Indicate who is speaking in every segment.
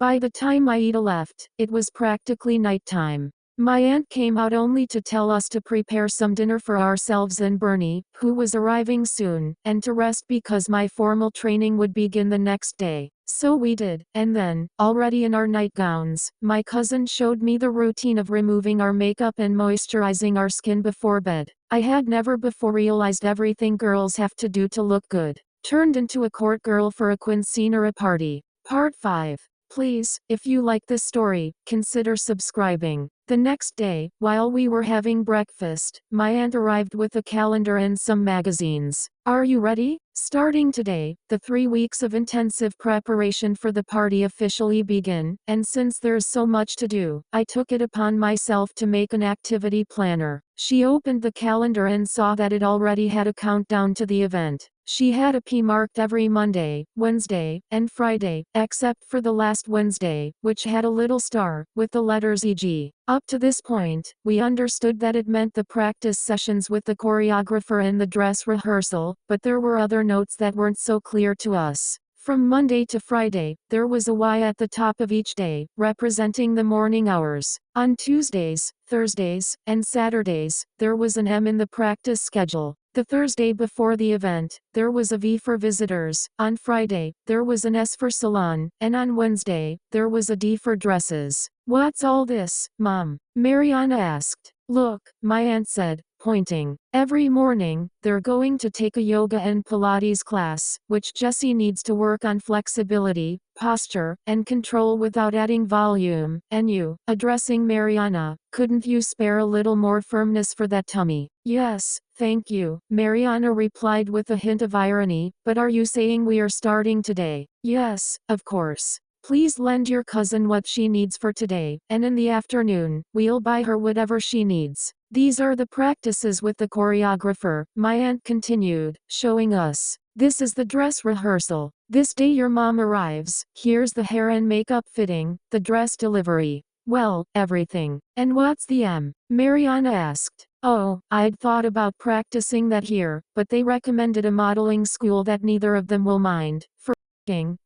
Speaker 1: By the time Aida left, it was practically nighttime. My aunt came out only to tell us to prepare some dinner for ourselves and Bernie, who was arriving soon, and to rest because my formal training would begin the next day. So we did, and then, already in our nightgowns, my cousin showed me the routine of removing our makeup and moisturizing our skin before bed. I had never before realized everything girls have to do to look good. Turned into a court girl for a quinceañera party. Part 5. Please, if you like this story, consider subscribing. The next day, while we were having breakfast, my aunt arrived with a calendar and some magazines. Are you ready? Starting today, the 3 weeks of intensive preparation for the party officially begin, and since there's so much to do, I took it upon myself to make an activity planner. She opened the calendar and saw that it already had a countdown to the event. She had a P marked every Monday, Wednesday, and Friday, except for the last Wednesday, which had a little star, with the letters EG. Up to this point, we understood that it meant the practice sessions with the choreographer and the dress rehearsal, but there were other notes that weren't so clear to us. From Monday to Friday, there was a Y at the top of each day, representing the morning hours. On Tuesdays, Thursdays, and Saturdays, there was an M in the practice schedule. The Thursday before the event, there was a V for visitors. On Friday, there was an S for salon, and on Wednesday, there was a D for dresses. What's all this, Mom? Mariana asked. Look, my aunt said, pointing. Every morning, they're going to take a yoga and Pilates class, which Jessie needs to work on flexibility, posture, and control without adding volume. And you, addressing Mariana, couldn't you spare a little more firmness for that tummy? Yes, thank you, Mariana replied with a hint of irony, but are you saying we are starting today? Yes, of course. Please lend your cousin what she needs for today, and in the afternoon, we'll buy her whatever she needs. These are the practices with the choreographer, my aunt continued, showing us. This is the dress rehearsal. This day your mom arrives, here's the hair and makeup fitting, the dress delivery. Well, everything. And what's the M? Mariana asked. Oh, I'd thought about practicing that here, but they recommended a modeling school that neither of them will mind. For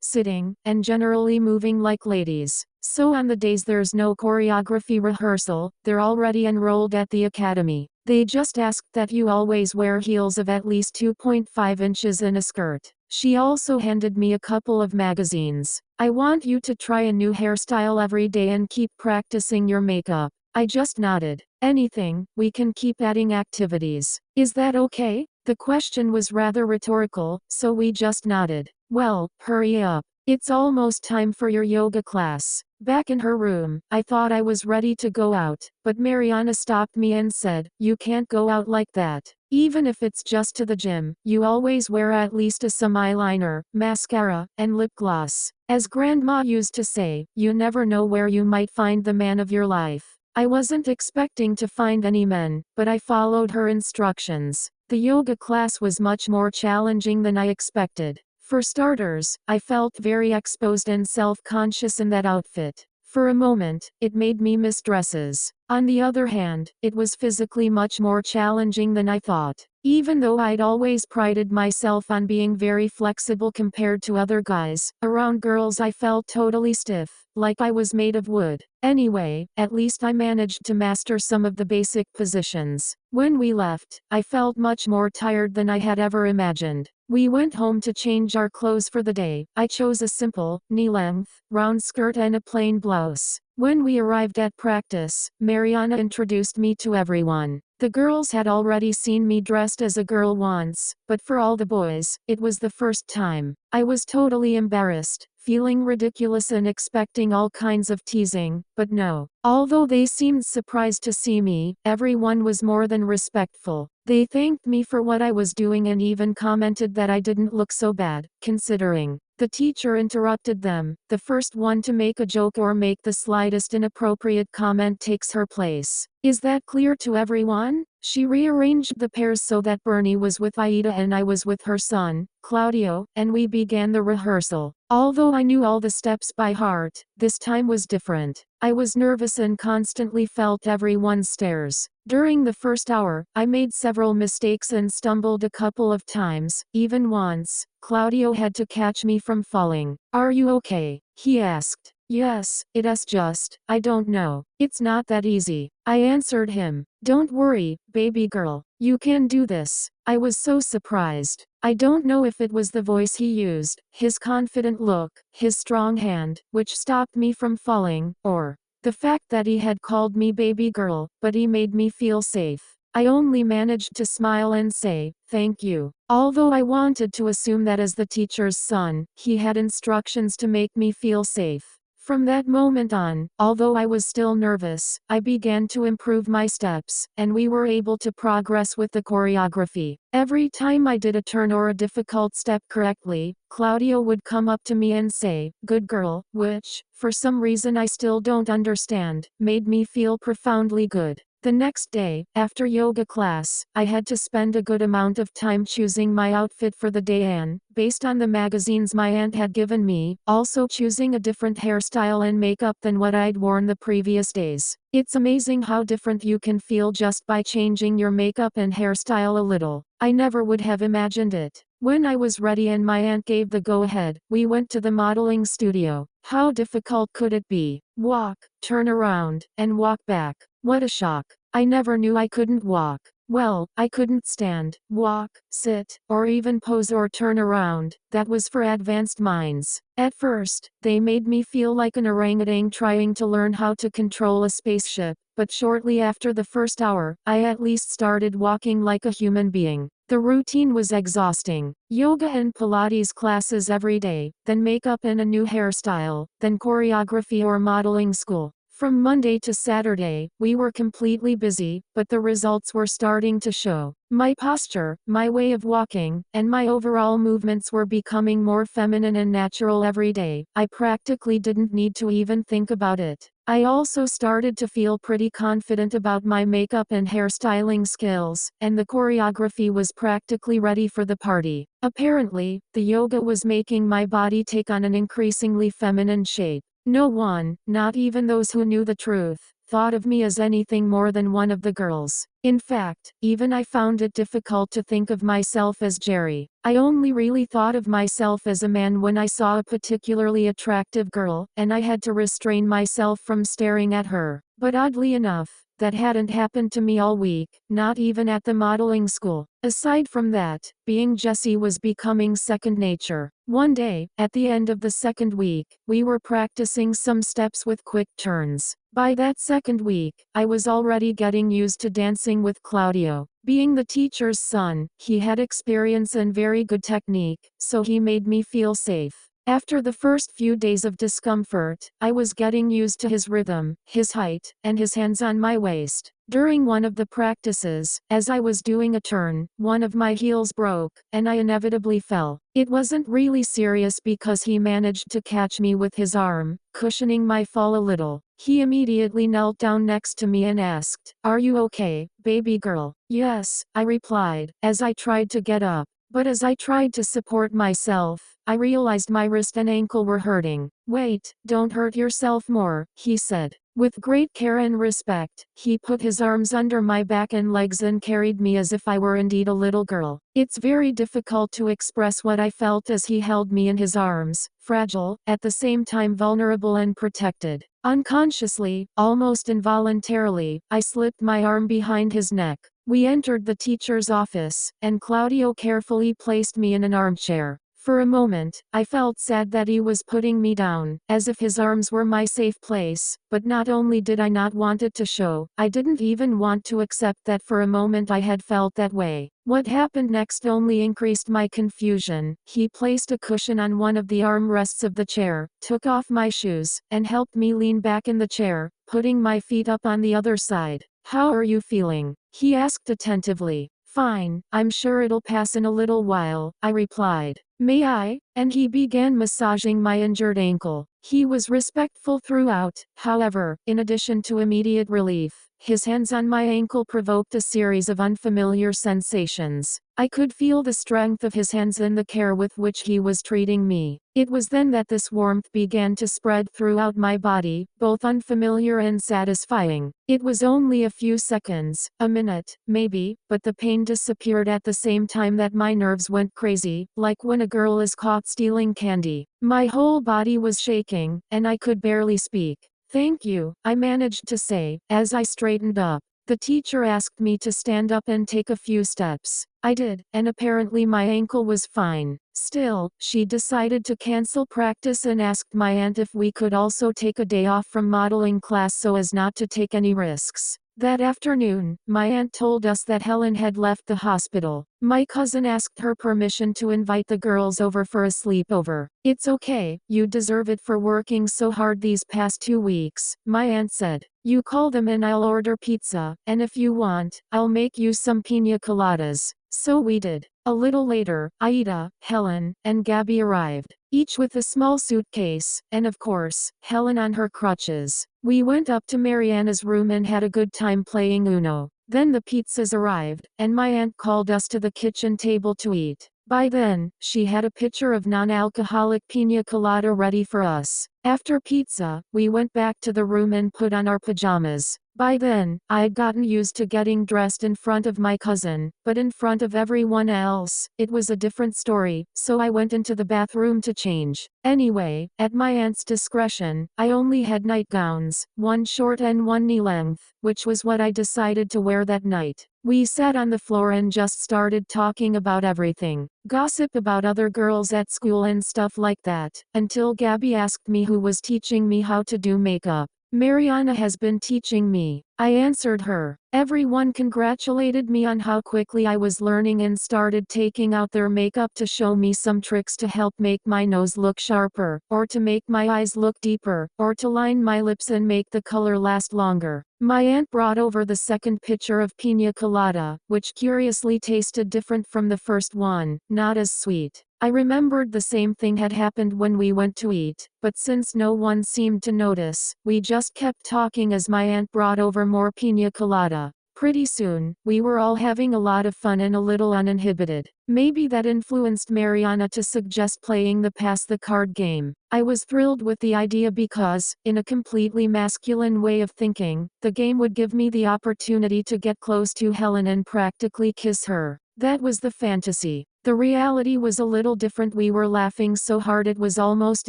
Speaker 1: sitting, and generally moving like ladies. So on the days there's no choreography rehearsal, they're already enrolled at the academy. They just asked that you always wear heels of at least 2.5 inches and a skirt. She also handed me a couple of magazines. I want you to try a new hairstyle every day and keep practicing your makeup. I just nodded. Anything, we can keep adding activities. Is that okay? The question was rather rhetorical, so we just nodded. Well, hurry up. It's almost time for your yoga class. Back in her room, I thought I was ready to go out, but Mariana stopped me and said, you can't go out like that. Even if it's just to the gym, you always wear at least some eyeliner, mascara, and lip gloss. As Grandma used to say, you never know where you might find the man of your life. I wasn't expecting to find any men, but I followed her instructions. The yoga class was much more challenging than I expected. For starters, I felt very exposed and self-conscious in that outfit. For a moment, it made me miss dresses. On the other hand, it was physically much more challenging than I thought. Even though I'd always prided myself on being very flexible compared to other guys, around girls I felt totally stiff, like I was made of wood. Anyway, at least I managed to master some of the basic positions. When we left, I felt much more tired than I had ever imagined. We went home to change our clothes for the day. I chose a simple, knee-length, round skirt and a plain blouse. When we arrived at practice, Mariana introduced me to everyone. The girls had already seen me dressed as a girl once, but for all the boys, it was the first time. I was totally embarrassed, feeling ridiculous and expecting all kinds of teasing, but no. Although they seemed surprised to see me, everyone was more than respectful. They thanked me for what I was doing and even commented that I didn't look so bad, considering. The teacher interrupted them. The first one to make a joke or make the slightest inappropriate comment takes her place. Is that clear to everyone? She rearranged the pairs so that Bernie was with Aida and I was with her son, Claudio, and we began the rehearsal. Although I knew all the steps by heart, this time was different. I was nervous and constantly felt everyone's stares. During the first hour, I made several mistakes and stumbled a couple of times. Even once, Claudio had to catch me from falling. Are you okay? He asked. Yes, it's just, I don't know. It's not that easy. I answered him. Don't worry, baby girl. You can do this. I was so surprised. I don't know if it was the voice he used, his confident look, his strong hand, which stopped me from falling, or the fact that he had called me baby girl, but he made me feel safe. I only managed to smile and say, thank you. Although I wanted to assume that as the teacher's son, he had instructions to make me feel safe. From that moment on, although I was still nervous, I began to improve my steps, and we were able to progress with the choreography. Every time I did a turn or a difficult step correctly, Claudio would come up to me and say, "Good girl," which, for some reason I still don't understand, made me feel profoundly good. The next day, after yoga class, I had to spend a good amount of time choosing my outfit for the day and, based on the magazines my aunt had given me, also choosing a different hairstyle and makeup than what I'd worn the previous days. It's amazing how different you can feel just by changing your makeup and hairstyle a little. I never would have imagined it. When I was ready and my aunt gave the go-ahead, we went to the modeling studio. How difficult could it be? Walk, turn around, and walk back. What a shock. I never knew I couldn't walk. Well, I couldn't stand, walk, sit, or even pose or turn around. That was for advanced minds. At first, they made me feel like an orangutan trying to learn how to control a spaceship, but shortly after the first hour, I at least started walking like a human being. The routine was exhausting. Yoga and Pilates classes every day, then makeup and a new hairstyle, then choreography or modeling school. From Monday to Saturday, we were completely busy, but the results were starting to show. My posture, my way of walking, and my overall movements were becoming more feminine and natural every day. I practically didn't need to even think about it. I also started to feel pretty confident about my makeup and hairstyling skills, and the choreography was practically ready for the party. Apparently, the yoga was making my body take on an increasingly feminine shape. No one, not even those who knew the truth, thought of me as anything more than one of the girls. In fact, even I found it difficult to think of myself as Jerry. I only really thought of myself as a man when I saw a particularly attractive girl, and I had to restrain myself from staring at her. But oddly enough, that hadn't happened to me all week, not even at the modeling school. Aside from that, being Jessie was becoming second nature. One day, at the end of the second week, we were practicing some steps with quick turns. By that second week, I was already getting used to dancing with Claudio. Being the teacher's son, he had experience and very good technique, so he made me feel safe. After the first few days of discomfort, I was getting used to his rhythm, his height, and his hands on my waist. During one of the practices, as I was doing a turn, one of my heels broke, and I inevitably fell. It wasn't really serious because he managed to catch me with his arm, cushioning my fall a little. He immediately knelt down next to me and asked, "Are you okay, baby girl?" "Yes," I replied, as I tried to get up. But as I tried to support myself, I realized my wrist and ankle were hurting. "Wait, don't hurt yourself more," he said. With great care and respect, he put his arms under my back and legs and carried me as if I were indeed a little girl. It's very difficult to express what I felt as he held me in his arms, fragile, at the same time vulnerable and protected. Unconsciously, almost involuntarily, I slipped my arm behind his neck. We entered the teacher's office, and Claudio carefully placed me in an armchair. For a moment, I felt sad that he was putting me down, as if his arms were my safe place, but not only did I not want it to show, I didn't even want to accept that for a moment I had felt that way. What happened next only increased my confusion. He placed a cushion on one of the armrests of the chair, took off my shoes, and helped me lean back in the chair, putting my feet up on the other side. "How are you feeling?" he asked attentively. "Fine, I'm sure it'll pass in a little while," I replied. "May I?" And he began massaging my injured ankle. He was respectful throughout, however, in addition to immediate relief. His hands on my ankle provoked a series of unfamiliar sensations. I could feel the strength of his hands and the care with which he was treating me. It was then that this warmth began to spread throughout my body, both unfamiliar and satisfying. It was only a few seconds, a minute, maybe, but the pain disappeared at the same time that my nerves went crazy, like when a girl is caught stealing candy. My whole body was shaking, and I could barely speak. "Thank you," I managed to say, as I straightened up. The teacher asked me to stand up and take a few steps. I did, and apparently my ankle was fine. Still, she decided to cancel practice and asked my aunt if we could also take a day off from modeling class so as not to take any risks. That afternoon, my aunt told us that Helen had left the hospital. My cousin asked her permission to invite the girls over for a sleepover. "It's okay, you deserve it for working so hard these past 2 weeks," my aunt said. "You call them and I'll order pizza, and if you want, I'll make you some piña coladas." So we did. A little later, Aida, Helen, and Gabby arrived, each with a small suitcase, and of course, Helen on her crutches. We went up to Mariana's room and had a good time playing Uno. Then the pizzas arrived, and my aunt called us to the kitchen table to eat. By then, she had a pitcher of non-alcoholic piña colada ready for us. After pizza, we went back to the room and put on our pajamas. By then, I'd gotten used to getting dressed in front of my cousin, but in front of everyone else, it was a different story, so I went into the bathroom to change. Anyway, at my aunt's discretion, I only had nightgowns, one short and one knee-length, which was what I decided to wear that night. We sat on the floor and just started talking about everything. Gossip about other girls at school and stuff like that, until Gabby asked me who was teaching me how to do makeup. "Mariana has been teaching me," I answered her. Everyone congratulated me on how quickly I was learning and started taking out their makeup to show me some tricks to help make my nose look sharper, or to make my eyes look deeper, or to line my lips and make the color last longer. My aunt brought over the second pitcher of piña colada, which curiously tasted different from the first one, not as sweet. I remembered the same thing had happened when we went to eat, but since no one seemed to notice, we just kept talking as my aunt brought over more piña colada. Pretty soon, we were all having a lot of fun and a little uninhibited. Maybe that influenced Mariana to suggest playing the pass the card game. I was thrilled with the idea because, in a completely masculine way of thinking, the game would give me the opportunity to get close to Helen and practically kiss her. That was the fantasy. The reality was a little different. We were laughing so hard it was almost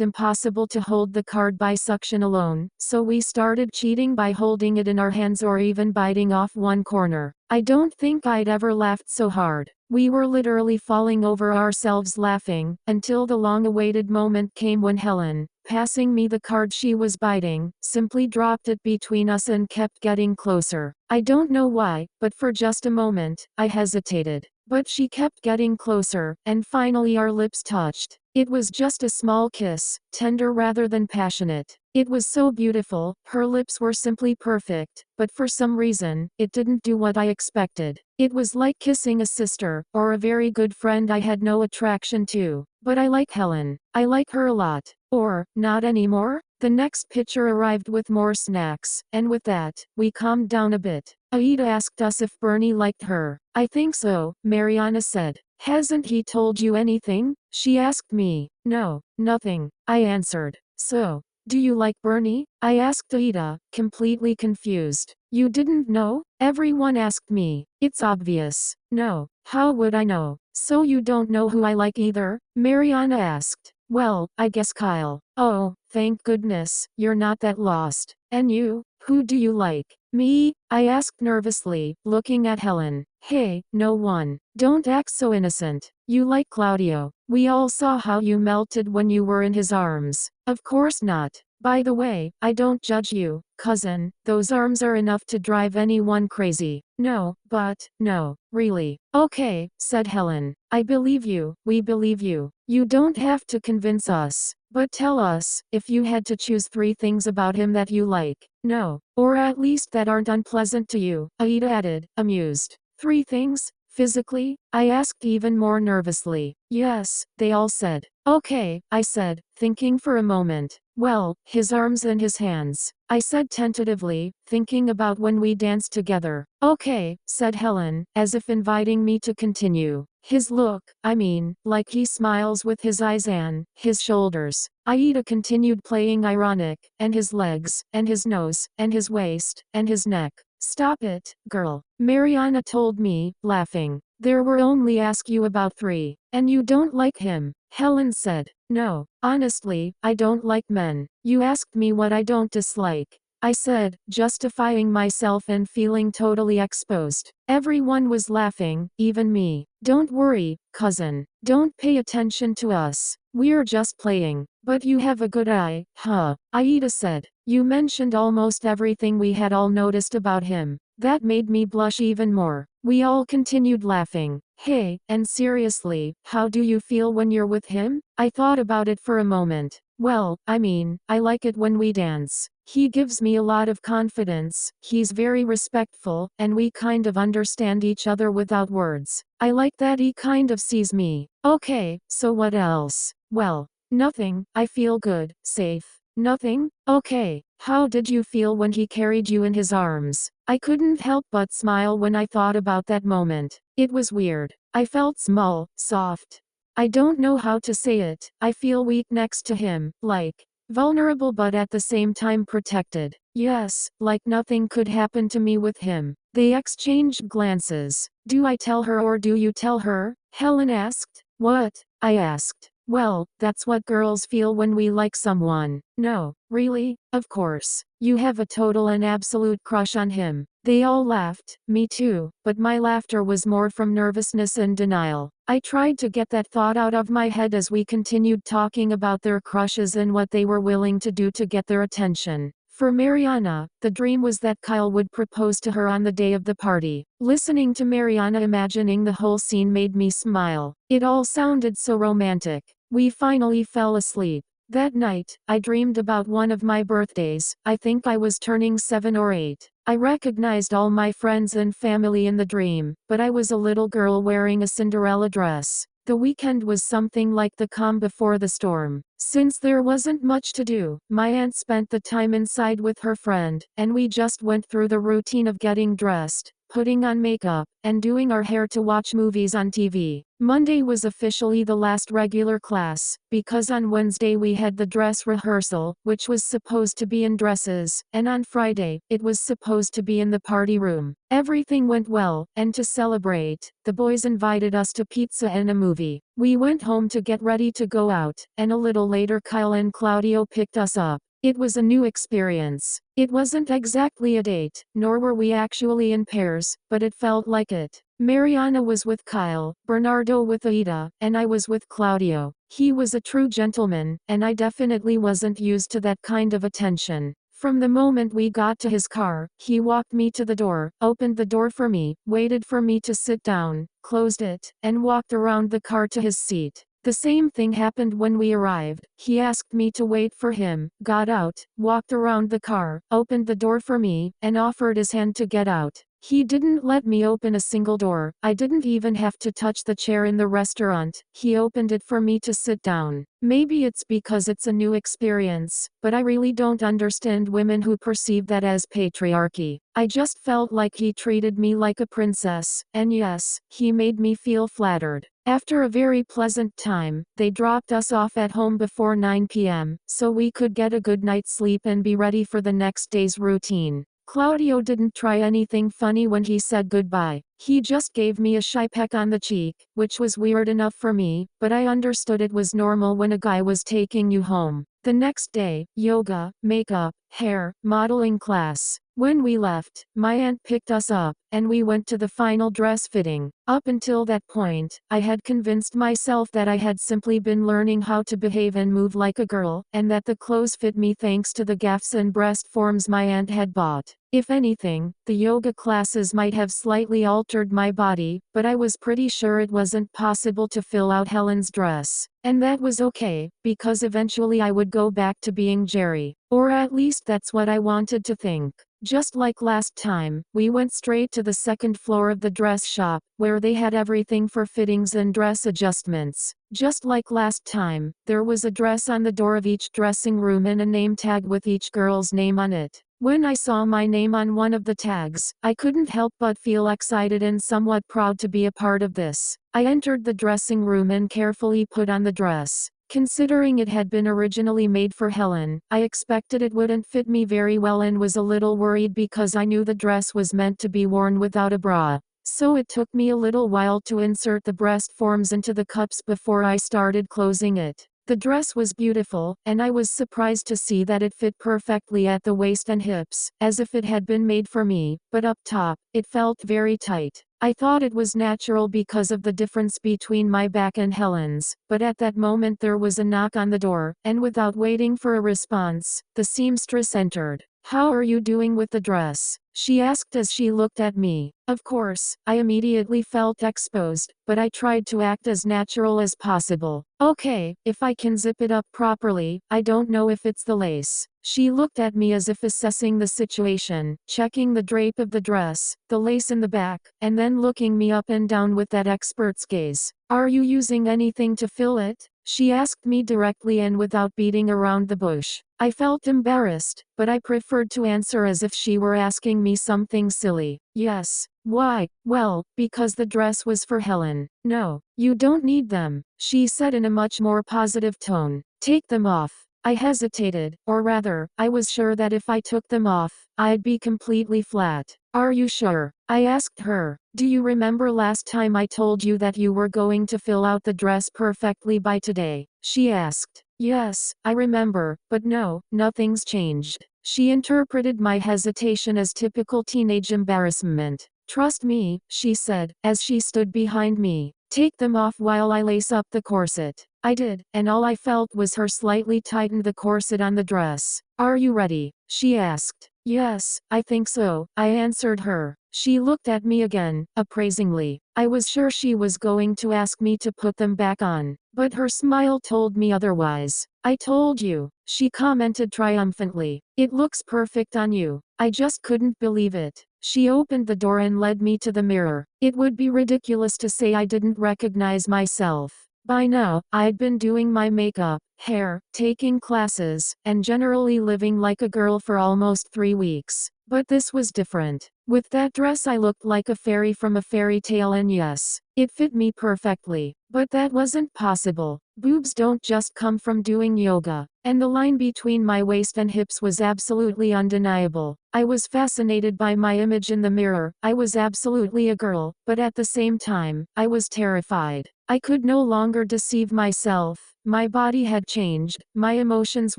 Speaker 1: impossible to hold the card by suction alone, so we started cheating by holding it in our hands or even biting off one corner. I don't think I'd ever laughed so hard. We were literally falling over ourselves laughing, until the long-awaited moment came when Helen, passing me the card she was biting, simply dropped it between us and kept getting closer. I don't know why, but for just a moment, I hesitated. But she kept getting closer, and finally our lips touched. It was just a small kiss, tender rather than passionate. It was so beautiful, her lips were simply perfect, but for some reason, it didn't do what I expected. It was like kissing a sister, or a very good friend I had no attraction to. But I like Helen. I like her a lot. Or, not anymore? The next pitcher arrived with more snacks, and with that, we calmed down a bit. Aida asked us if Bernie liked her. "I think so," Mariana said. "Hasn't he told you anything?" she asked me. "No, nothing," I answered. "So, do you like Bernie?" I asked Aida, completely confused. "You didn't know?" Everyone asked me. "It's obvious." "No, how would I know?" "So you don't know who I like either?" Mariana asked. "Well, I guess Kyle." "Oh, thank goodness, you're not that lost. And you, who do you like?" "Me?" I asked nervously, looking at Helen. "Hey, no one. Don't act so innocent. You like Claudio. We all saw how you melted when you were in his arms." "Of course not. By the way, I don't judge you, cousin. Those arms are enough to drive anyone crazy." "No, but, no, really." "Okay," said Helen. "I believe you, we believe you. You don't have to convince us. But tell us, if you had to choose 3 things about him that you like." "No, or at least that aren't unpleasant to you," Aida added, amused. "3 things? Physically?" I asked even more nervously. "Yes," they all said. "Okay," I said, thinking for a moment. Well, his arms and his hands, I said tentatively, thinking about when we danced together. Okay, said Helen, as if inviting me to continue. His look, I mean, like he smiles with his eyes and his shoulders. Aida continued playing ironic, and his legs, and his nose, and his waist, and his neck. Stop it, girl. Mariana told me, laughing. There were only ask you about 3. And you don't like him. Helen said. No, honestly, I don't like men. You asked me what I don't dislike. I said, justifying myself and feeling totally exposed. Everyone was laughing, even me. Don't worry, cousin. Don't pay attention to us. We're just playing. But you have a good eye, huh? Aida said. You mentioned almost everything we had all noticed about him. That made me blush even more. We all continued laughing. Hey, and seriously, how do you feel when you're with him? I thought about it for a moment. Well, I mean, I like it when we dance. He gives me a lot of confidence, he's very respectful, and we kind of understand each other without words. I like that he kind of sees me. Okay, so what else? Well, nothing, I feel good, safe. Nothing? Okay. How did you feel when he carried you in his arms? I couldn't help but smile when I thought about that moment. It was weird. I felt small, soft. I don't know how to say it. I feel weak next to him, like vulnerable but at the same time protected. Yes, like nothing could happen to me with him. They exchanged glances. Do I tell her or do you tell her? Helen asked. What? I asked. Well, that's what girls feel when we like someone. No, really? Of course. You have a total and absolute crush on him. They all laughed, me too, but my laughter was more from nervousness and denial. I tried to get that thought out of my head as we continued talking about their crushes and what they were willing to do to get their attention. For Mariana, the dream was that Kyle would propose to her on the day of the party. Listening to Mariana imagining the whole scene made me smile. It all sounded so romantic. We finally fell asleep. That night, I dreamed about one of my birthdays. I think I was turning 7 or 8. I recognized all my friends and family in the dream, but I was a little girl wearing a Cinderella dress. The weekend was something like the calm before the storm. Since there wasn't much to do, my aunt spent the time inside with her friend, and we just went through the routine of getting dressed, putting on makeup, and doing our hair to watch movies on TV. Monday was officially the last regular class, because on Wednesday we had the dress rehearsal, which was supposed to be in dresses, and on Friday, it was supposed to be in the party room. Everything went well, and to celebrate, the boys invited us to pizza and a movie. We went home to get ready to go out, and a little later Kyle and Claudio picked us up. It was a new experience. It wasn't exactly a date, nor were we actually in pairs, but it felt like it. Mariana was with Kyle, Bernardo with Aida, and I was with Claudio. He was a true gentleman, and I definitely wasn't used to that kind of attention. From the moment we got to his car, he walked me to the door, opened the door for me, waited for me to sit down, closed it, and walked around the car to his seat. The same thing happened when we arrived. He asked me to wait for him, got out, walked around the car, opened the door for me, and offered his hand to get out. He didn't let me open a single door. I didn't even have to touch the chair in the restaurant. He opened it for me to sit down. Maybe it's because it's a new experience, but I really don't understand women who perceive that as patriarchy. I just felt like he treated me like a princess, and yes, he made me feel flattered. After a very pleasant time, they dropped us off at home before 9 p.m., so we could get a good night's sleep and be ready for the next day's routine. Claudio didn't try anything funny when he said goodbye. He just gave me a shy peck on the cheek, which was weird enough for me, but I understood it was normal when a guy was taking you home. The next day, yoga, makeup, hair, modeling class. When we left, my aunt picked us up, and we went to the final dress fitting. Up until that point, I had convinced myself that I had simply been learning how to behave and move like a girl, and that the clothes fit me thanks to the gaffs and breast forms my aunt had bought. If anything, the yoga classes might have slightly altered my body, but I was pretty sure it wasn't possible to fill out Helen's dress. And that was okay, because eventually I would go back to being Jerry. Or at least that's what I wanted to think. Just like last time, we went straight to the second floor of the dress shop, where they had everything for fittings and dress adjustments. Just like last time, there was a dress on the door of each dressing room and a name tag with each girl's name on it. When I saw my name on one of the tags, I couldn't help but feel excited and somewhat proud to be a part of this. I entered the dressing room and carefully put on the dress. Considering it had been originally made for Helen, I expected it wouldn't fit me very well and was a little worried because I knew the dress was meant to be worn without a bra. So it took me a little while to insert the breast forms into the cups before I started closing it. The dress was beautiful, and I was surprised to see that it fit perfectly at the waist and hips, as if it had been made for me, but up top, it felt very tight. I thought it was natural because of the difference between my back and Helen's, but at that moment there was a knock on the door, and without waiting for a response, the seamstress entered. "How are you doing with the dress?" she asked as she looked at me. Of course, I immediately felt exposed, but I tried to act as natural as possible. "Okay, if I can zip it up properly, I don't know if it's the lace." She looked at me as if assessing the situation, checking the drape of the dress, the lace in the back, and then looking me up and down with that expert's gaze. "Are you using anything to fill it?" she asked me directly and without beating around the bush. I felt embarrassed, but I preferred to answer as if she were asking me something silly. "Yes." "Why?" "Well, because the dress was for Helen." "No, you don't need them," she said in a much more positive tone. "Take them off." I hesitated, or rather, I was sure that if I took them off, I'd be completely flat. "Are you sure?" I asked her. "Do you remember last time I told you that you were going to fill out the dress perfectly by today?" she asked. "Yes, I remember, but no, nothing's changed." She interpreted my hesitation as typical teenage embarrassment. "Trust me," she said, as she stood behind me. "Take them off while I lace up the corset." I did, and all I felt was her slightly tighten the corset on the dress. "Are you ready?" she asked. "Yes, I think so," I answered her. She looked at me again, appraisingly. I was sure she was going to ask me to put them back on, but her smile told me otherwise. "I told you," she commented triumphantly. "It looks perfect on you." I just couldn't believe it. She opened the door and led me to the mirror. It would be ridiculous to say I didn't recognize myself. By now, I'd been doing my makeup, hair, taking classes, and generally living like a girl for almost 3 weeks. But this was different. With that dress I looked like a fairy from a fairy tale, and yes, it fit me perfectly. But that wasn't possible. Boobs don't just come from doing yoga. And the line between my waist and hips was absolutely undeniable. I was fascinated by my image in the mirror. I was absolutely a girl, but at the same time, I was terrified. I could no longer deceive myself. My body had changed, my emotions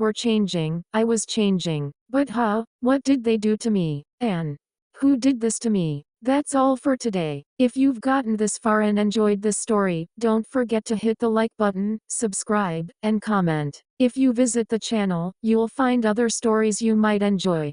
Speaker 1: were changing, I was changing. But how? What did they do to me? And who did this to me? That's all for today. If you've gotten this far and enjoyed this story, don't forget to hit the like button, subscribe, and comment. If you visit the channel, you'll find other stories you might enjoy.